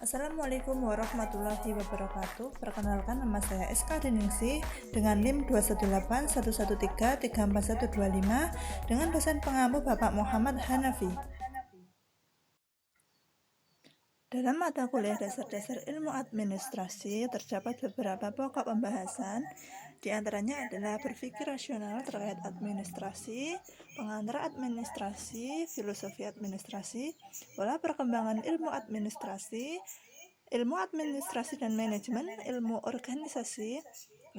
Assalamualaikum warahmatullahi wabarakatuh. Perkenalkan, nama saya SK Deningsih dengan NIM 21811334125 dengan dosen pengampu Bapak Muhammad Hanafi. Dalam mata kuliah dasar-dasar ilmu administrasi terdapat beberapa pokok pembahasan. Di antaranya adalah berpikir rasional terkait administrasi, pengantar administrasi, filosofi administrasi, pola perkembangan ilmu administrasi dan manajemen, ilmu organisasi,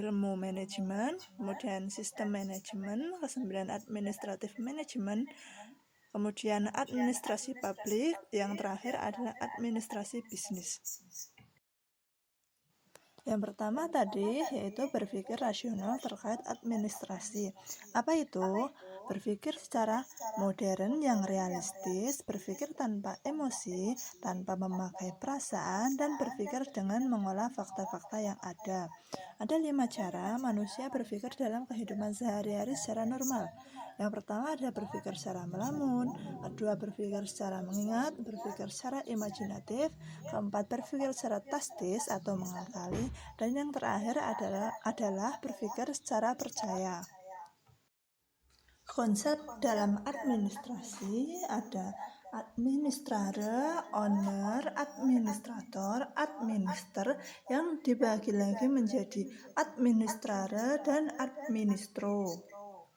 ilmu manajemen, kemudian sistem manajemen, kesembilan administratif manajemen, kemudian administrasi publik, yang terakhir adalah administrasi bisnis. Yang pertama tadi yaitu berpikir rasional terkait administrasi. Apa itu? Berpikir secara modern yang realistis, berpikir tanpa emosi, tanpa memakai perasaan, dan berpikir dengan mengolah fakta-fakta yang ada. Ada 5 cara manusia berpikir dalam kehidupan sehari-hari secara normal. Yang pertama adalah berpikir secara melamun, kedua berpikir secara mengingat, berpikir secara imajinatif, keempat berpikir secara tastis atau mengakali, dan yang terakhir adalah berpikir secara percaya. Konsep dalam administrasi ada administrator, owner, administrator, administer, yang dibagi lagi menjadi administrator dan administro.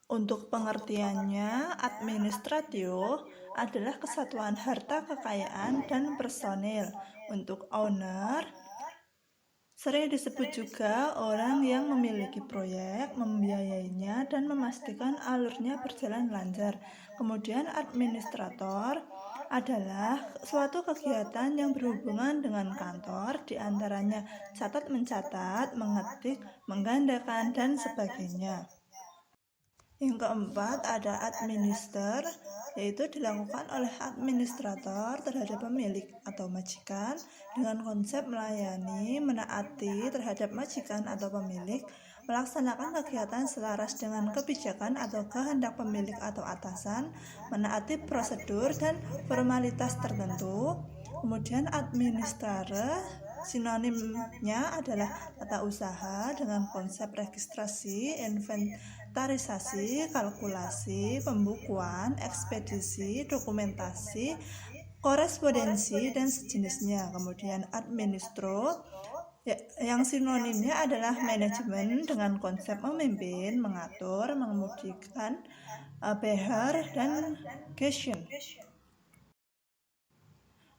Untuk pengertiannya, administratio adalah kesatuan harta kekayaan dan personil. Untuk owner, sering disebut juga orang yang memiliki proyek, membiayainya, dan memastikan alurnya berjalan lancar. Kemudian administrator adalah suatu kegiatan yang berhubungan dengan kantor, diantaranya catat-mencatat, mengetik, menggandakan, dan sebagainya. Yang keempat ada administer, yaitu dilakukan oleh administrator terhadap pemilik atau majikan dengan konsep melayani, menaati terhadap majikan atau pemilik, melaksanakan kegiatan selaras dengan kebijakan atau kehendak pemilik atau atasan, menaati prosedur dan formalitas tertentu. Kemudian administrator sinonimnya adalah tata usaha dengan konsep registrasi, inventarisasi, kalkulasi, pembukuan, ekspedisi, dokumentasi, korespondensi, dan sejenisnya. Kemudian administro yang sinonimnya adalah manajemen dengan konsep memimpin, mengatur, mengemudikan, behar, dan gestion.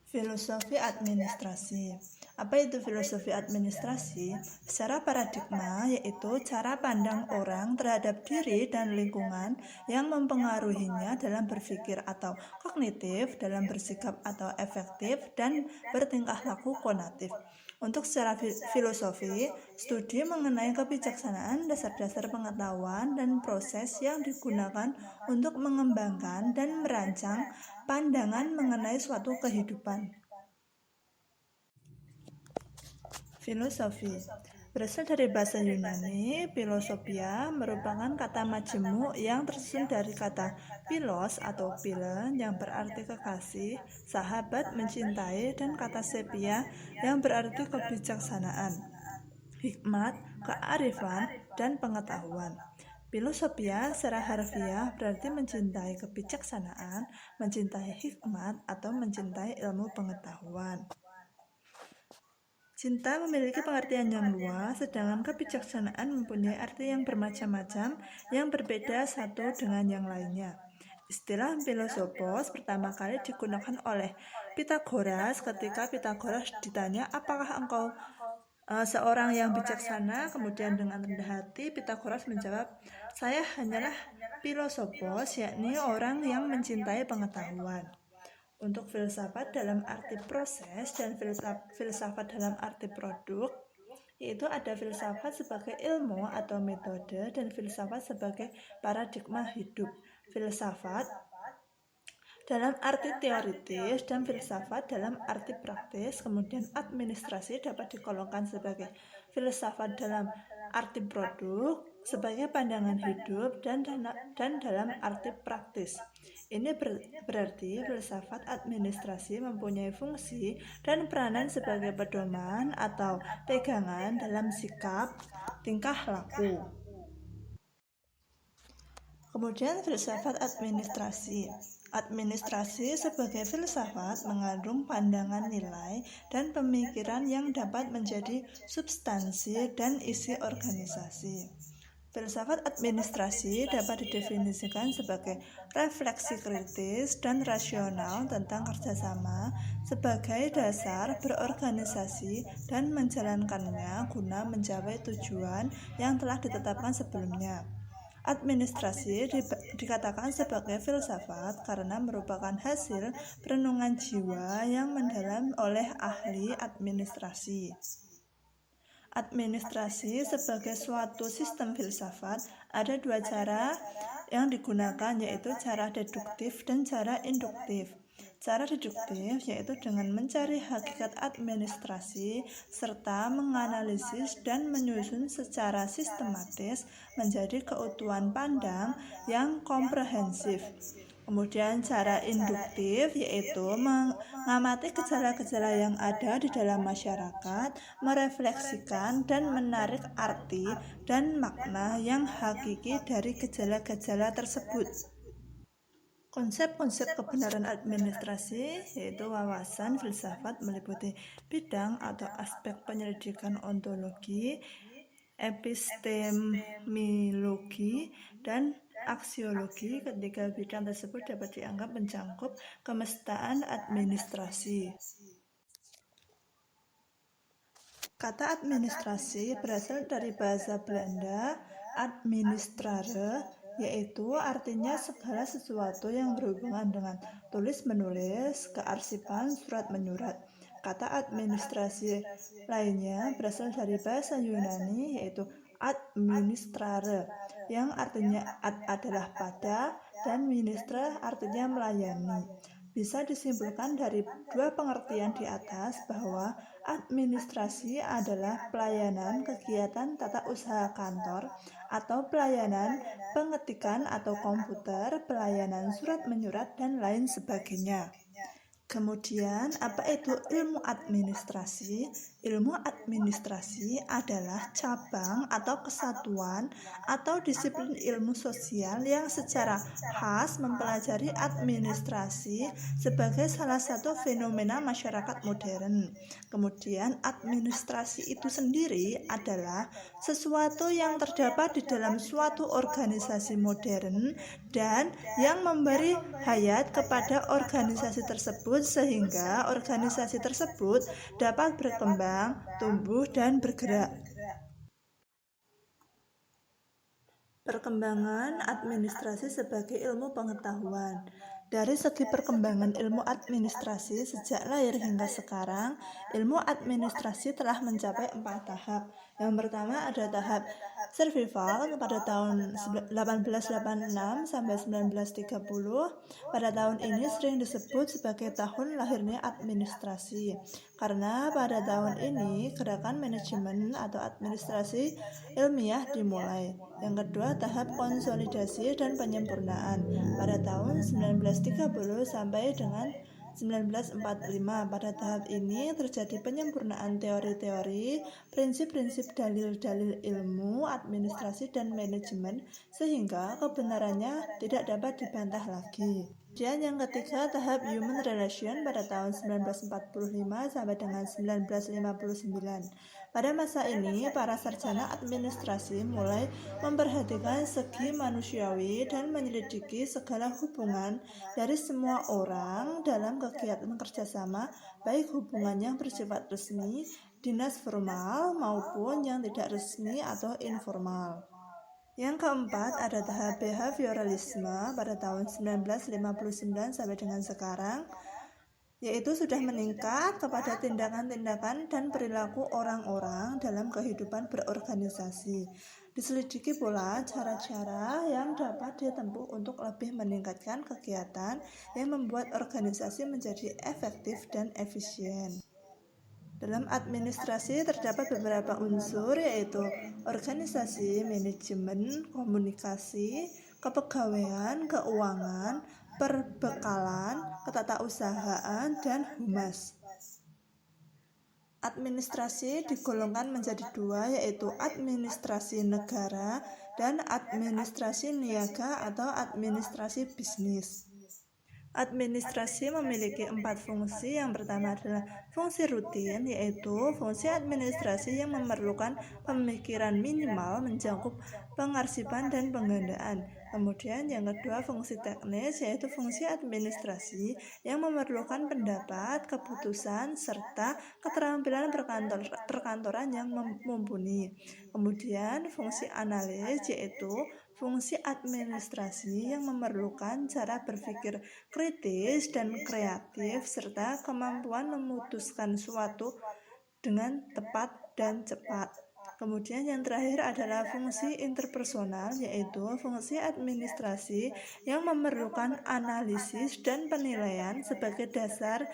Filosofi administrasi. Apa itu filosofi administrasi? Secara paradigma yaitu cara pandang orang terhadap diri dan lingkungan yang mempengaruhinya dalam berpikir atau kognitif, dalam bersikap atau efektif, dan bertingkah laku konatif. Untuk secara filosofi, studi mengenai kebijaksanaan, dasar-dasar pengetahuan, dan proses yang digunakan untuk mengembangkan dan merancang pandangan mengenai suatu kehidupan. Filosofi berasal dari bahasa Yunani. Philosophia merupakan kata majemuk yang tersusun dari kata philos atau phile yang berarti kekasih, sahabat, mencintai, dan kata sephia yang berarti kebijaksanaan, hikmat, kearifan, dan pengetahuan. Philosophia secara harfiah berarti mencintai kebijaksanaan, mencintai hikmat, atau mencintai ilmu pengetahuan. Cinta memiliki pengertian yang luas, sedangkan kebijaksanaan mempunyai arti yang bermacam-macam yang berbeda satu dengan yang lainnya. Istilah filosofos pertama kali digunakan oleh Pythagoras ketika Pythagoras ditanya, apakah engkau seorang yang bijaksana? Kemudian dengan rendah hati Pythagoras menjawab, saya hanyalah filosofos, yakni orang yang mencintai pengetahuan. Untuk filsafat dalam arti proses dan filsafat dalam arti produk, yaitu ada filsafat sebagai ilmu atau metode dan filsafat sebagai paradigma hidup. Filsafat dalam arti teoritis dan filsafat dalam arti praktis. Kemudian administrasi dapat digolongkan sebagai filsafat dalam arti produk, sebagai pandangan hidup dan dalam arti praktis. Ini berarti filsafat administrasi mempunyai fungsi dan peranan sebagai pedoman atau pegangan dalam sikap, tingkah laku. Kemudian filsafat administrasi. Administrasi sebagai filsafat mengandung pandangan nilai dan pemikiran yang dapat menjadi substansi dan isi organisasi. Filsafat administrasi dapat didefinisikan sebagai refleksi kritis dan rasional tentang kerjasama sebagai dasar berorganisasi dan menjalankannya guna mencapai tujuan yang telah ditetapkan sebelumnya. Administrasi dikatakan sebagai filsafat karena merupakan hasil perenungan jiwa yang mendalam oleh ahli administrasi. Administrasi sebagai suatu sistem filsafat ada dua cara yang digunakan, yaitu cara deduktif dan cara induktif. Cara deduktif yaitu dengan mencari hakikat administrasi serta menganalisis dan menyusun secara sistematis menjadi keutuhan pandang yang komprehensif. Kemudian cara induktif yaitu mengamati gejala-gejala yang ada di dalam masyarakat, merefleksikan dan menarik arti dan makna yang hakiki dari gejala-gejala tersebut. Konsep-konsep kebenaran administrasi yaitu wawasan filsafat meliputi bidang atau aspek penyelidikan ontologi, epistemologi, dan aksiologi. Ketiga bidang tersebut dapat dianggap mencangkup kemestaan administrasi. Kata administrasi berasal dari bahasa Belanda administrare, yaitu artinya segala sesuatu yang berhubungan dengan tulis-menulis, kearsipan, surat menyurat. Kata administrasi lainnya berasal dari bahasa Yunani, yaitu administrare, yang artinya ad adalah pada dan ministra artinya melayani. Bisa disimpulkan dari dua pengertian di atas bahwa administrasi adalah pelayanan kegiatan tata usaha kantor atau pelayanan pengetikan atau komputer, pelayanan surat menyurat, dan lain sebagainya. Kemudian, apa itu ilmu administrasi? Ilmu administrasi adalah cabang atau kesatuan atau disiplin ilmu sosial yang secara khas mempelajari administrasi sebagai salah satu fenomena masyarakat modern. Kemudian, administrasi itu sendiri adalah sesuatu yang terdapat di dalam suatu organisasi modern dan yang memberi hayat kepada organisasi tersebut sehingga organisasi tersebut dapat berkembang, tumbuh, dan bergerak. Perkembangan administrasi sebagai ilmu pengetahuan. Dari segi perkembangan ilmu administrasi sejak lahir hingga sekarang, ilmu administrasi telah mencapai 4 tahap. Yang pertama ada tahap survival pada tahun 1886 sampai 1930. Pada tahun ini sering disebut sebagai tahun lahirnya administrasi, karena pada tahun ini gerakan manajemen atau administrasi ilmiah dimulai. Yang kedua, tahap konsolidasi dan penyempurnaan pada tahun 1930 sampai dengan 1945. Pada tahap ini terjadi penyempurnaan teori-teori, prinsip-prinsip dalil-dalil ilmu, administrasi, dan manajemen sehingga kebenarannya tidak dapat dibantah lagi. Dan yang ketiga, tahap human relation pada tahun 1945 sampai dengan 1959. Pada masa ini, para sarjana administrasi mulai memperhatikan segi manusiawi dan menyelidiki segala hubungan dari semua orang dalam kegiatan kerjasama, baik hubungan yang bersifat resmi, dinas formal, maupun yang tidak resmi atau informal. Yang keempat ada tahap behavioralisme pada tahun 1959 sampai dengan sekarang, yaitu sudah meningkat kepada tindakan-tindakan dan perilaku orang-orang dalam kehidupan berorganisasi. Diselidiki pula cara-cara yang dapat ditempuh untuk lebih meningkatkan kegiatan yang membuat organisasi menjadi efektif dan efisien. Dalam administrasi terdapat beberapa unsur yaitu organisasi, manajemen, komunikasi, kepegawaian, keuangan, perbekalan, ketatausahaan, dan humas. Administrasi digolongkan menjadi dua, yaitu administrasi negara dan administrasi niaga atau administrasi bisnis. Administrasi memiliki 4 fungsi. Yang pertama adalah fungsi rutin, yaitu fungsi administrasi yang memerlukan pemikiran minimal mencakup pengarsipan dan penggandaan. Kemudian yang kedua fungsi teknis, yaitu fungsi administrasi yang memerlukan pendapat, keputusan, serta keterampilan perkantoran yang mumpuni. Kemudian fungsi analis, yaitu fungsi administrasi yang memerlukan cara berpikir kritis dan kreatif, serta kemampuan memutuskan suatu dengan tepat dan cepat. Kemudian yang terakhir adalah fungsi interpersonal, yaitu fungsi administrasi yang memerlukan analisis dan penilaian sebagai dasar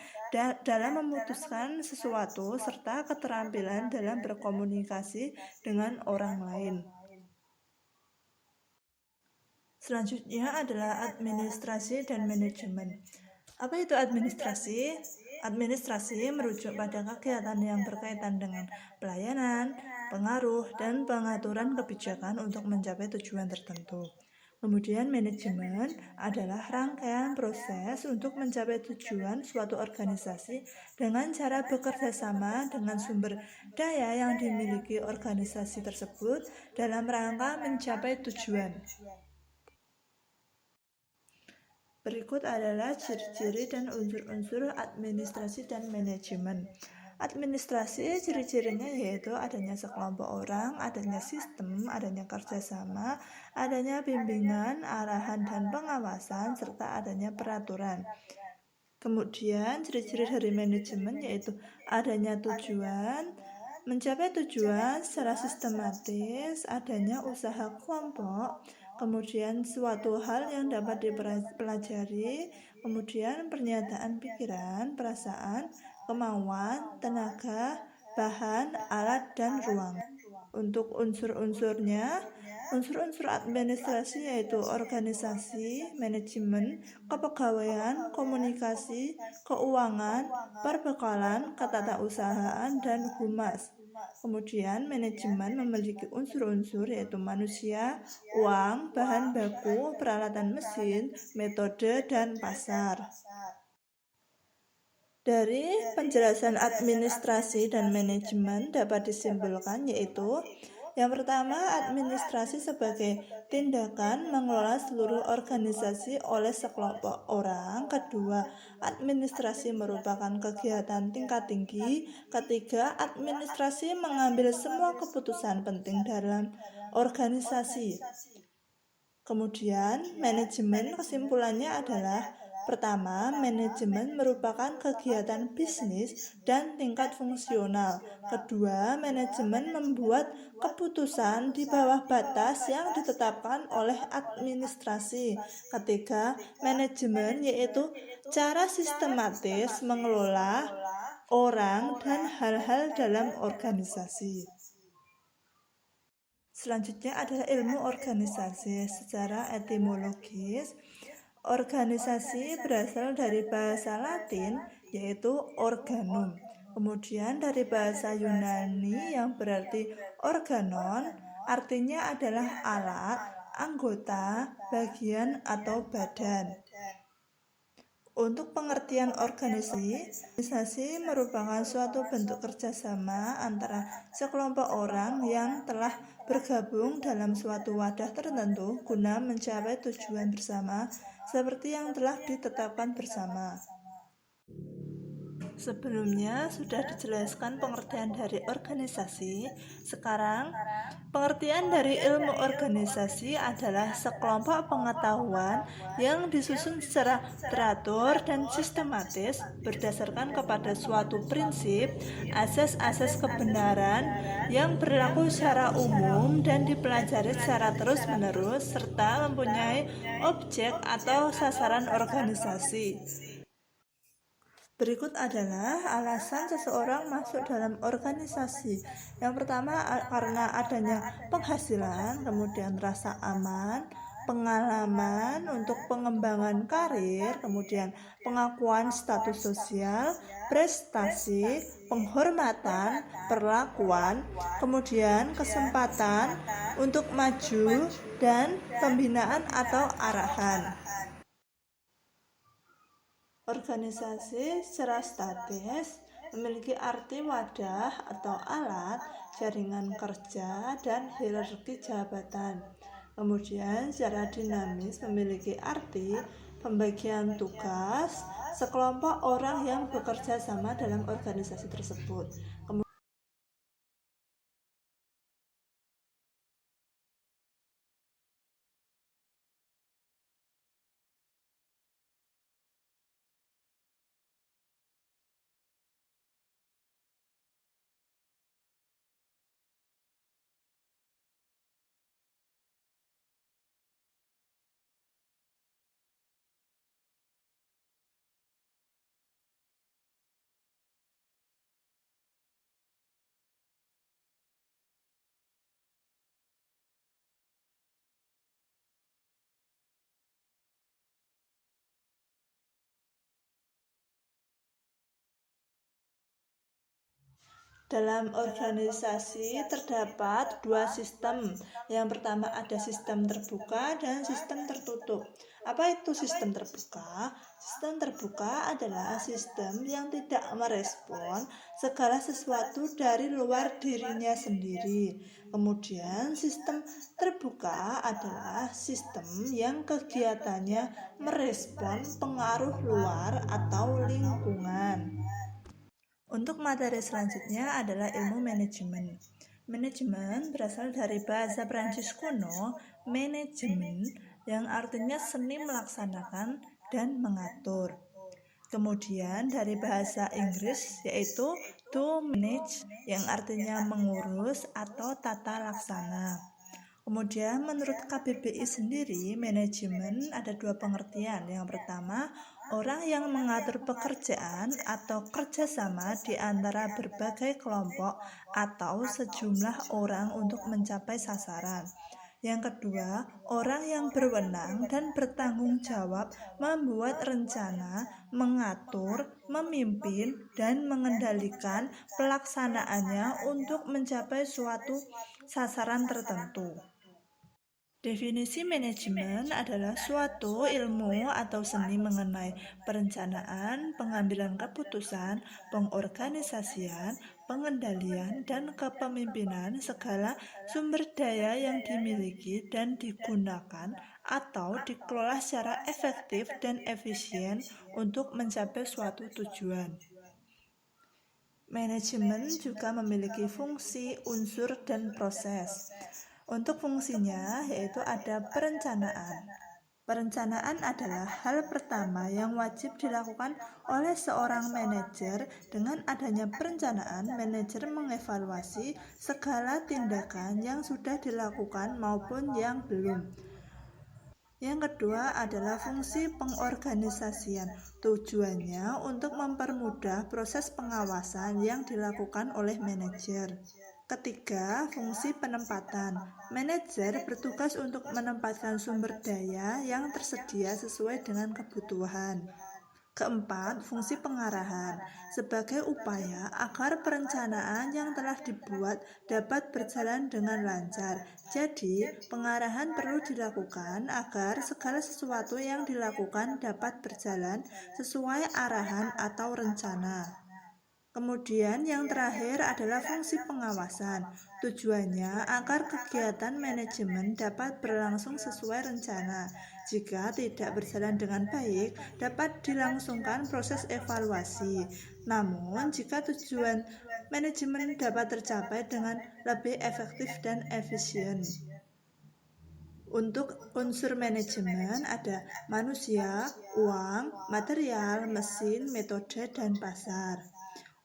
dalam memutuskan sesuatu, serta keterampilan dalam berkomunikasi dengan orang lain. Selanjutnya adalah administrasi dan manajemen. Apa itu administrasi? Administrasi merujuk pada kegiatan yang berkaitan dengan pelayanan, pengaruh, dan pengaturan kebijakan untuk mencapai tujuan tertentu. Kemudian manajemen adalah rangkaian proses untuk mencapai tujuan suatu organisasi dengan cara bekerja sama dengan sumber daya yang dimiliki organisasi tersebut dalam rangka mencapai tujuan. Berikut adalah ciri-ciri dan unsur-unsur administrasi dan manajemen. Administrasi ciri-cirinya yaitu adanya sekelompok orang, adanya sistem, adanya kerjasama, adanya bimbingan, arahan, dan pengawasan, serta adanya peraturan. Kemudian ciri-ciri dari manajemen yaitu adanya tujuan, mencapai tujuan secara sistematis, adanya usaha kelompok, kemudian suatu hal yang dapat dipelajari, kemudian pernyataan pikiran, perasaan, kemauan, tenaga, bahan, alat, dan ruang. Untuk unsur-unsurnya, unsur-unsur administrasi yaitu organisasi, manajemen, kepegawaian, komunikasi, keuangan, perbekalan, ketatausahaan, dan humas. Kemudian manajemen memiliki unsur-unsur yaitu manusia, uang, bahan baku, peralatan mesin, metode, dan pasar. Dari penjelasan administrasi dan manajemen dapat disimpulkan yaitu yang pertama, administrasi sebagai tindakan mengelola seluruh organisasi oleh sekelompok orang. Kedua, administrasi merupakan kegiatan tingkat tinggi. Ketiga, administrasi mengambil semua keputusan penting dalam organisasi. Kemudian, manajemen kesimpulannya adalah pertama, manajemen merupakan kegiatan bisnis dan tingkat fungsional. Kedua, manajemen membuat keputusan di bawah batas yang ditetapkan oleh administrasi. Ketiga, manajemen yaitu cara sistematis mengelola orang dan hal-hal dalam organisasi. Selanjutnya adalah ilmu organisasi. Secara etimologis, organisasi berasal dari bahasa Latin yaitu organum. Kemudian dari bahasa Yunani yang berarti organon, artinya adalah alat, anggota, bagian, atau badan. Untuk pengertian organisasi merupakan suatu bentuk kerjasama antara sekelompok orang yang telah bergabung dalam suatu wadah tertentu guna mencapai tujuan bersama seperti yang telah ditetapkan bersama. Sebelumnya sudah dijelaskan pengertian dari organisasi. Sekarang, pengertian dari ilmu organisasi adalah sekelompok pengetahuan yang disusun secara teratur dan sistematis berdasarkan kepada suatu prinsip, asas-asas kebenaran yang berlaku secara umum dan dipelajari secara terus-menerus serta mempunyai objek atau sasaran organisasi. Berikut adalah alasan seseorang masuk dalam organisasi. Yang pertama, karena adanya penghasilan, kemudian rasa aman, pengalaman untuk pengembangan karir, kemudian pengakuan status sosial, prestasi, penghormatan, perlakuan, kemudian kesempatan untuk maju, dan pembinaan atau arahan. Organisasi secara statis memiliki arti wadah atau alat, jaringan kerja, dan hierarki jabatan. Kemudian secara dinamis memiliki arti pembagian tugas, sekelompok orang yang bekerja sama dalam organisasi tersebut. Dalam organisasi terdapat dua sistem. Yang pertama ada sistem terbuka dan sistem tertutup. Apa itu sistem terbuka? Sistem terbuka adalah sistem yang tidak merespon segala sesuatu dari luar dirinya sendiri. Kemudian sistem terbuka adalah sistem yang kegiatannya merespon pengaruh luar atau lingkungan. Untuk materi selanjutnya adalah ilmu manajemen. Manajemen berasal dari bahasa Prancis kuno manajemen yang artinya seni melaksanakan dan mengatur. Kemudian dari bahasa Inggris yaitu to manage yang artinya mengurus atau tata laksana. Kemudian menurut KBBI sendiri, manajemen ada dua pengertian. Yang pertama, orang yang mengatur pekerjaan atau kerjasama di antara berbagai kelompok atau sejumlah orang untuk mencapai sasaran. Yang kedua, orang yang berwenang dan bertanggung jawab membuat rencana, mengatur, memimpin, dan mengendalikan pelaksanaannya untuk mencapai suatu sasaran tertentu. Definisi manajemen adalah suatu ilmu atau seni mengenai perencanaan, pengambilan keputusan, pengorganisasian, pengendalian, dan kepemimpinan segala sumber daya yang dimiliki dan digunakan atau dikelola secara efektif dan efisien untuk mencapai suatu tujuan. Manajemen juga memiliki fungsi, unsur, dan proses. Untuk fungsinya yaitu ada perencanaan. Perencanaan adalah hal pertama yang wajib dilakukan oleh seorang manajer. Dengan adanya perencanaan, manajer mengevaluasi segala tindakan yang sudah dilakukan maupun yang belum. Yang kedua adalah fungsi pengorganisasian. Tujuannya untuk mempermudah proses pengawasan yang dilakukan oleh manajer. Ketiga, fungsi penempatan. Manajer bertugas untuk menempatkan sumber daya yang tersedia sesuai dengan kebutuhan. Keempat, fungsi pengarahan sebagai upaya agar perencanaan yang telah dibuat dapat berjalan dengan lancar. Jadi, pengarahan perlu dilakukan agar segala sesuatu yang dilakukan dapat berjalan sesuai arahan atau rencana. Kemudian yang terakhir adalah fungsi pengawasan. Tujuannya agar kegiatan manajemen dapat berlangsung sesuai rencana. Jika tidak berjalan dengan baik, dapat dilangsungkan proses evaluasi. Namun, jika tujuan manajemen dapat tercapai dengan lebih efektif dan efisien. Untuk unsur manajemen ada manusia, uang, material, mesin, metode, dan pasar.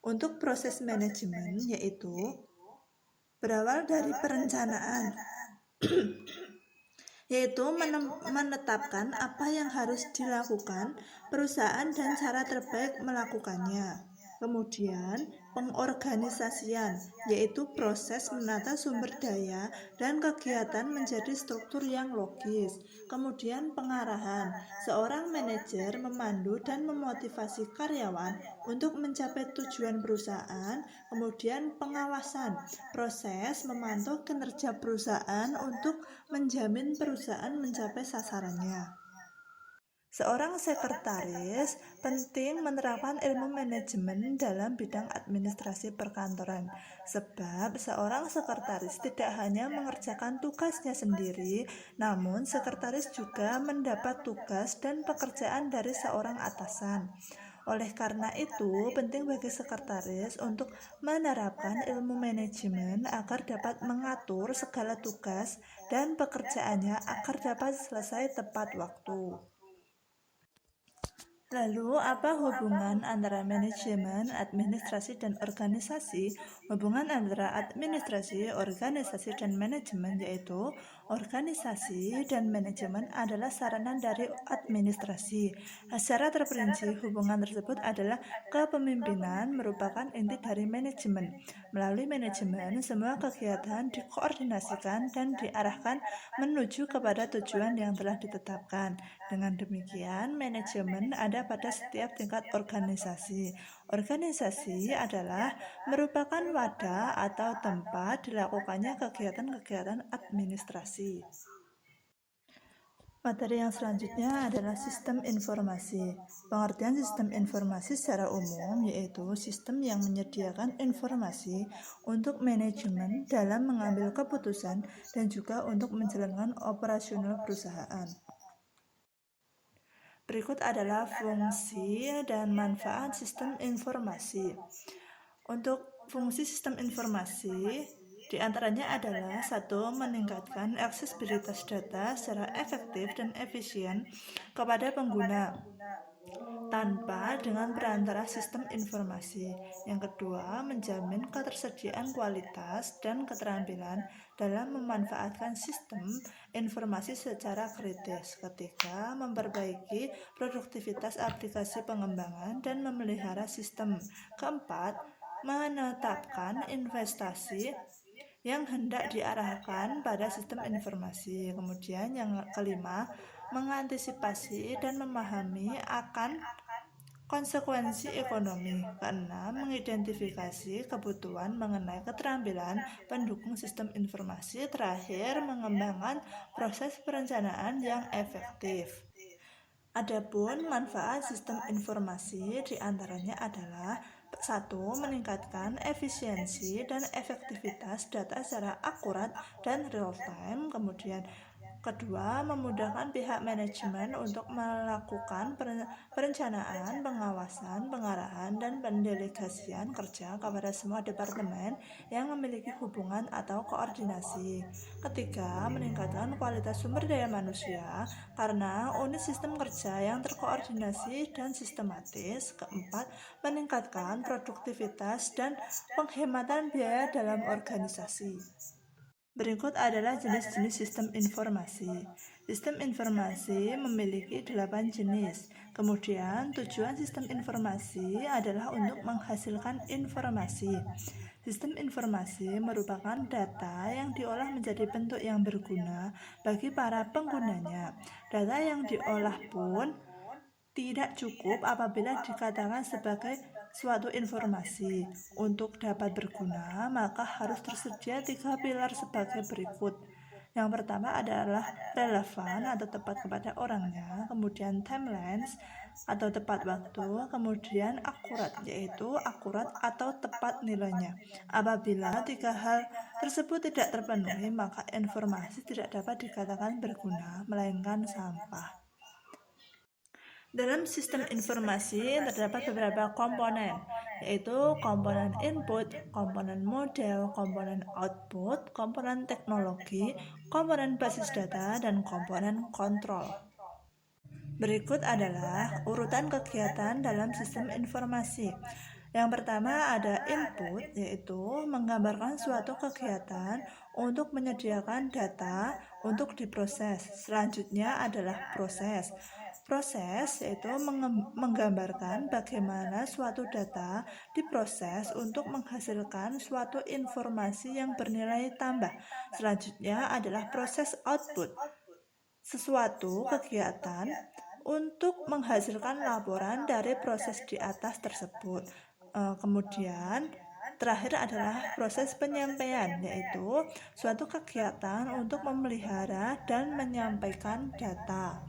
Untuk proses manajemen yaitu berawal dari perencanaan yaitu menetapkan apa yang harus dilakukan perusahaan dan cara terbaik melakukannya. Kemudian, pengorganisasian, yaitu proses menata sumber daya dan kegiatan menjadi struktur yang logis. Kemudian, pengarahan, seorang manajer memandu dan memotivasi karyawan untuk mencapai tujuan perusahaan. Kemudian, pengawasan, proses memantau kinerja perusahaan untuk menjamin perusahaan mencapai sasarannya. Seorang sekretaris penting menerapkan ilmu manajemen dalam bidang administrasi perkantoran, sebab seorang sekretaris tidak hanya mengerjakan tugasnya sendiri, namun sekretaris juga mendapat tugas dan pekerjaan dari seorang atasan. Oleh karena itu, penting bagi sekretaris untuk menerapkan ilmu manajemen agar dapat mengatur segala tugas dan pekerjaannya agar dapat selesai tepat waktu. Lalu, apa hubungan antara manajemen, administrasi, dan organisasi? Hubungan antara administrasi, organisasi, dan manajemen yaitu organisasi dan manajemen adalah saranan dari administrasi. Secara terperinci, hubungan tersebut adalah kepemimpinan merupakan inti dari manajemen. Melalui manajemen, semua kegiatan dikoordinasikan dan diarahkan menuju kepada tujuan yang telah ditetapkan. Dengan demikian, manajemen ada pada setiap tingkat organisasi. Organisasi adalah merupakan wadah atau tempat dilakukannya kegiatan-kegiatan administrasi. Materi yang selanjutnya adalah sistem informasi. Pengertian sistem informasi secara umum yaitu sistem yang menyediakan informasi untuk manajemen dalam mengambil keputusan dan juga untuk menjalankan operasional perusahaan. Berikut adalah fungsi dan manfaat sistem informasi. Untuk fungsi sistem informasi, diantaranya adalah 1. Meningkatkan aksesibilitas data secara efektif dan efisien kepada pengguna tanpa dengan perantara sistem informasi. Yang kedua, menjamin ketersediaan kualitas dan keterampilan dalam memanfaatkan sistem informasi secara kritis. Ketiga, memperbaiki produktivitas aplikasi pengembangan dan memelihara sistem. Keempat, menetapkan investasi yang hendak diarahkan pada sistem informasi. Kemudian yang kelima, mengantisipasi dan memahami akan konsekuensi ekonomi. Keenam, mengidentifikasi kebutuhan mengenai keterampilan pendukung sistem informasi. Terakhir, mengembangkan proses perencanaan yang efektif. Adapun manfaat sistem informasi diantaranya adalah 1. Meningkatkan efisiensi dan efektivitas data secara akurat dan real time. Kemudian kedua, memudahkan pihak manajemen untuk melakukan perencanaan, pengawasan, pengarahan, dan pendelegasian kerja kepada semua departemen yang memiliki hubungan atau koordinasi. Ketiga, meningkatkan kualitas sumber daya manusia karena unit sistem kerja yang terkoordinasi dan sistematis. Keempat, meningkatkan produktivitas dan penghematan biaya dalam organisasi. Berikut adalah jenis-jenis sistem informasi. Sistem informasi memiliki 8 jenis. Kemudian, tujuan sistem informasi adalah untuk menghasilkan informasi. Sistem informasi merupakan data yang diolah menjadi bentuk yang berguna bagi para penggunanya. Data yang diolah pun tidak cukup apabila dikatakan sebagai suatu informasi. Untuk dapat berguna, maka harus tersedia 3 pilar sebagai berikut. Yang pertama adalah relevan atau tepat kepada orangnya, kemudian timelines atau tepat waktu, kemudian akurat yaitu akurat atau tepat nilainya. Apabila 3 hal tersebut tidak terpenuhi, maka informasi tidak dapat dikatakan berguna, melainkan sampah. Dalam sistem informasi terdapat beberapa komponen, yaitu komponen input, komponen model, komponen output, komponen teknologi, komponen basis data, dan komponen kontrol. Berikut adalah urutan kegiatan dalam sistem informasi. Yang pertama ada input, yaitu menggambarkan suatu kegiatan untuk menyediakan data untuk diproses. Selanjutnya adalah proses. Proses yaitu menggambarkan bagaimana suatu data diproses untuk menghasilkan suatu informasi yang bernilai tambah. Selanjutnya adalah proses output, sesuatu kegiatan untuk menghasilkan laporan dari proses di atas tersebut. Kemudian terakhir adalah proses penyampaian, yaitu suatu kegiatan untuk memelihara dan menyampaikan data.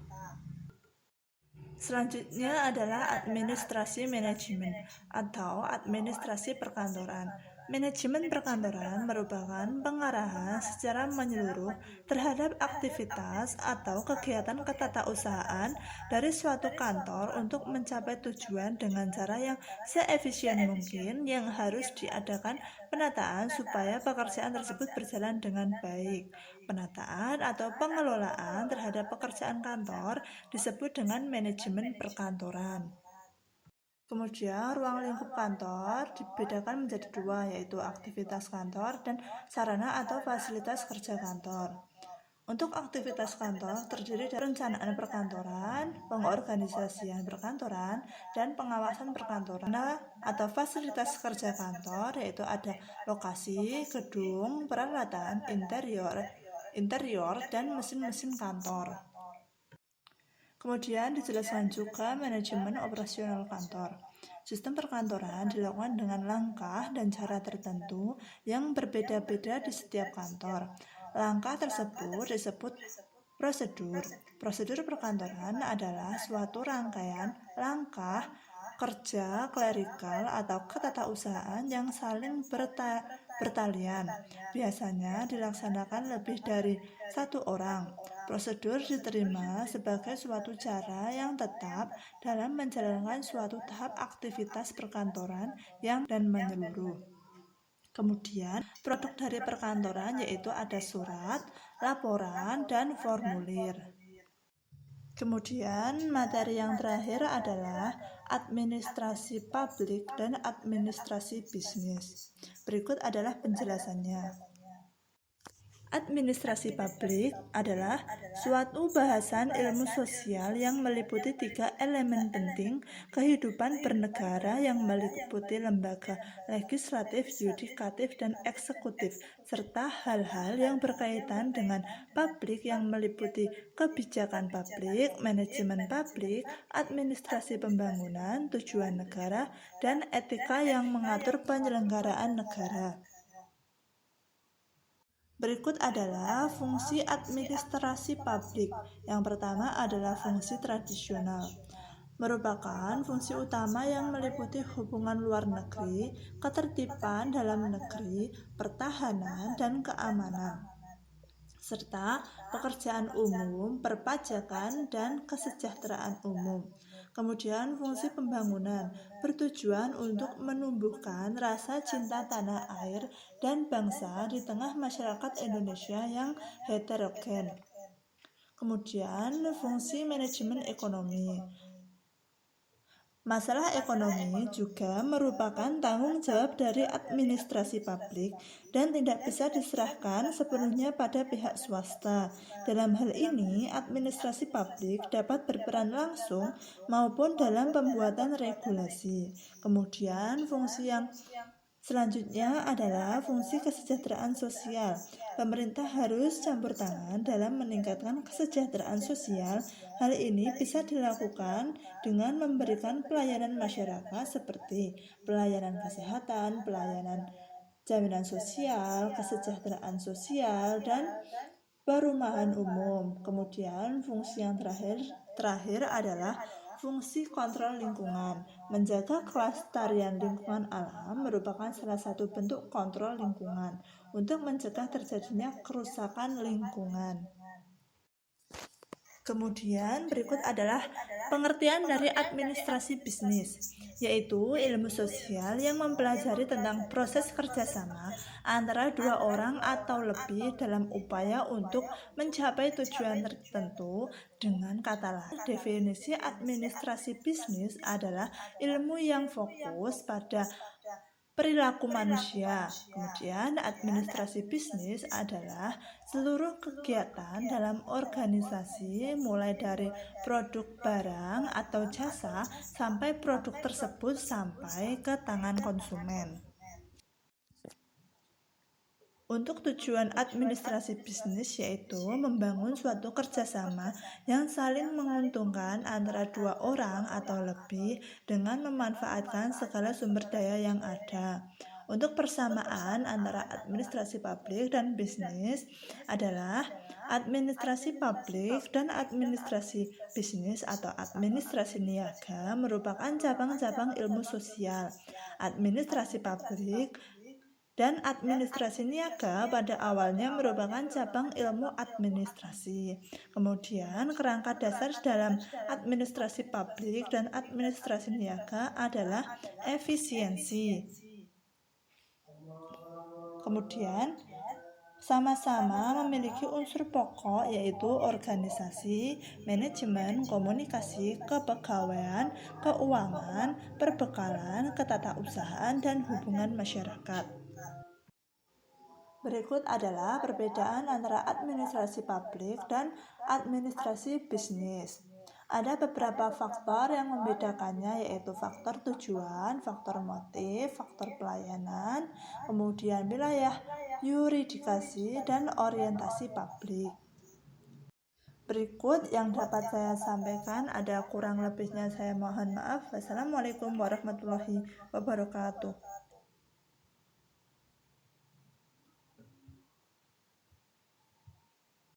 Selanjutnya adalah administrasi manajemen atau administrasi perkantoran. Manajemen perkantoran merupakan pengarahan secara menyeluruh terhadap aktivitas atau kegiatan ketatausahaan dari suatu kantor untuk mencapai tujuan dengan cara yang seefisien mungkin. Yang harus diadakan penataan supaya pekerjaan tersebut berjalan dengan baik. Penataan atau pengelolaan terhadap pekerjaan kantor disebut dengan manajemen perkantoran. Kemudian ruang lingkup kantor dibedakan menjadi dua, yaitu aktivitas kantor dan sarana atau fasilitas kerja kantor. Untuk aktivitas kantor terdiri dari perencanaan perkantoran, pengorganisasian perkantoran, dan pengawasan perkantoran. Atau fasilitas kerja kantor yaitu ada lokasi, gedung, peralatan, interior, dan mesin-mesin kantor. Kemudian dijelaskan juga manajemen operasional kantor. Sistem perkantoran dilakukan dengan langkah dan cara tertentu yang berbeda-beda di setiap kantor. Langkah tersebut disebut prosedur. Prosedur perkantoran adalah suatu rangkaian langkah kerja klerikal atau ketatausahaan yang saling bertalian. Biasanya dilaksanakan lebih dari satu orang. Prosedur diterima sebagai suatu cara yang tetap dalam menjalankan suatu tahap aktivitas perkantoran yang dan menyeluruh. Kemudian, produk dari perkantoran yaitu ada surat, laporan, dan formulir. Kemudian, materi yang terakhir adalah administrasi publik dan administrasi bisnis. Berikut adalah penjelasannya. Administrasi publik adalah suatu bahasan ilmu sosial yang meliputi 3 elemen penting kehidupan bernegara yang meliputi lembaga legislatif, yudikatif, dan eksekutif, serta hal-hal yang berkaitan dengan publik yang meliputi kebijakan publik, manajemen publik, administrasi pembangunan, tujuan negara, dan etika yang mengatur penyelenggaraan negara. Berikut adalah fungsi administrasi publik. Yang pertama adalah fungsi tradisional, merupakan fungsi utama yang meliputi hubungan luar negeri, ketertiban dalam negeri, pertahanan, dan keamanan, serta pekerjaan umum, perpajakan, dan kesejahteraan umum. Kemudian fungsi pembangunan bertujuan untuk menumbuhkan rasa cinta tanah air dan bangsa di tengah masyarakat Indonesia yang heterogen. Kemudian fungsi manajemen ekonomi. Masalah ekonomi juga merupakan tanggung jawab dari administrasi publik dan tidak bisa diserahkan sepenuhnya pada pihak swasta. Dalam hal ini, administrasi publik dapat berperan langsung maupun dalam pembuatan regulasi. Kemudian, fungsi yang selanjutnya adalah fungsi kesejahteraan sosial. Pemerintah harus campur tangan dalam meningkatkan kesejahteraan sosial. Hal ini bisa dilakukan dengan memberikan pelayanan masyarakat seperti pelayanan kesehatan, pelayanan jaminan sosial, kesejahteraan sosial, dan perumahan umum. Kemudian fungsi yang terakhir adalah fungsi kontrol lingkungan. Menjaga kelestarian lingkungan alam merupakan salah satu bentuk kontrol lingkungan untuk mencegah terjadinya kerusakan lingkungan. Kemudian berikut adalah pengertian dari administrasi bisnis, yaitu ilmu sosial yang mempelajari tentang proses kerjasama antara dua orang atau lebih dalam upaya untuk mencapai tujuan tertentu. Dengan kata lain, definisi administrasi bisnis adalah ilmu yang fokus pada perilaku manusia. Kemudian, administrasi bisnis adalah seluruh kegiatan dalam organisasi, mulai dari produk barang atau jasa sampai produk tersebut sampai ke tangan konsumen. Untuk tujuan administrasi bisnis yaitu membangun suatu kerjasama yang saling menguntungkan antara dua orang atau lebih dengan memanfaatkan segala sumber daya yang ada. Untuk persamaan antara administrasi publik dan bisnis adalah administrasi publik dan administrasi bisnis atau administrasi niaga merupakan cabang-cabang ilmu sosial. Administrasi publik dan administrasi niaga pada awalnya merupakan cabang ilmu administrasi. Kemudian, kerangka dasar dalam administrasi publik dan administrasi niaga adalah efisiensi. Kemudian, sama-sama memiliki unsur pokok yaitu organisasi, manajemen, komunikasi, kepegawaian, keuangan, perbekalan, ketatausahaan, dan hubungan masyarakat. Berikut adalah perbedaan antara administrasi publik dan administrasi bisnis. Ada beberapa faktor yang membedakannya yaitu faktor tujuan, faktor motif, faktor pelayanan, kemudian wilayah yuridikasi, dan orientasi publik. Berikut yang dapat saya sampaikan, ada kurang lebihnya saya mohon maaf. Wassalamualaikum warahmatullahi wabarakatuh.